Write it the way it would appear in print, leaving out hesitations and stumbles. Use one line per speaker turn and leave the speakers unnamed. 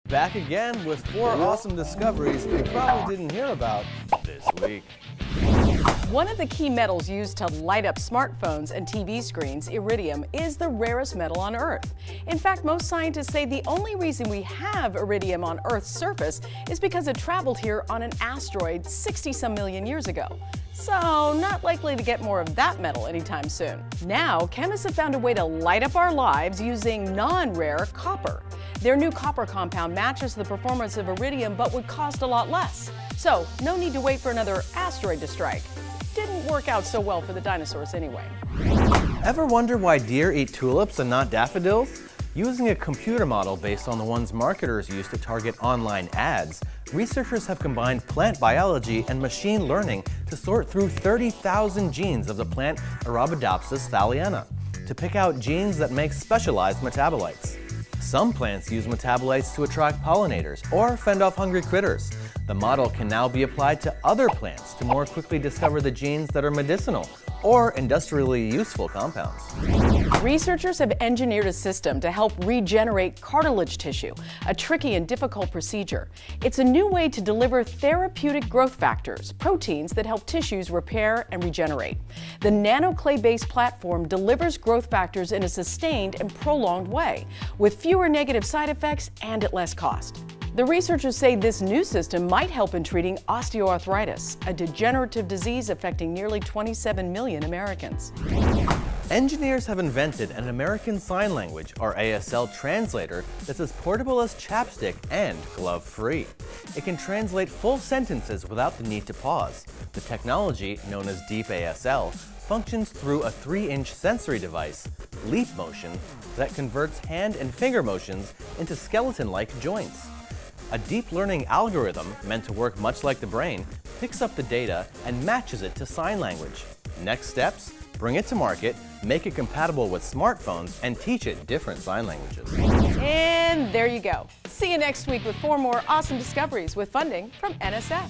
Back again with 4 awesome discoveries you probably didn't hear about this week.
One of the key metals used to light up smartphones and TV screens, iridium, is the rarest metal on Earth. In fact, most scientists say the only reason we have iridium on Earth's surface is because it traveled here on an asteroid 60-some million years ago. So, not likely to get more of that metal anytime soon. Now, chemists have found a way to light up our lives using non-rare copper. Their new copper compound matches the performance of iridium but would cost a lot less. So, no need to wait for another asteroid to strike. Didn't work out so well for the dinosaurs anyway.
Ever wonder why deer eat tulips and not daffodils? Using a computer model based on the ones marketers use to target online ads, researchers have combined plant biology and machine learning to sort through 30,000 genes of the plant Arabidopsis thaliana to pick out genes that make specialized metabolites. Some plants use metabolites to attract pollinators or fend off hungry critters. The model can now be applied to other plants to more quickly discover the genes that are medicinal or industrially useful compounds.
Researchers have engineered a system to help regenerate cartilage tissue, a tricky and difficult procedure. It's a new way to deliver therapeutic growth factors, proteins that help tissues repair and regenerate. The nanoclay-based platform delivers growth factors in a sustained and prolonged way, with fewer negative side effects and at less cost. The researchers say this new system might help in treating osteoarthritis, a degenerative disease affecting nearly 27 million Americans.
Engineers have invented an American Sign Language, or ASL, translator that's as portable as chapstick and glove-free. It can translate full sentences without the need to pause. The technology, known as Deep ASL, functions through a 3-inch sensory device, Leap Motion, that converts hand and finger motions into skeleton-like joints. A deep learning algorithm, meant to work much like the brain, picks up the data and matches it to sign language. Next steps? Bring it to market, make it compatible with smartphones, and teach it different sign languages.
And there you go. See you next week with 4 more awesome discoveries with funding from NSF.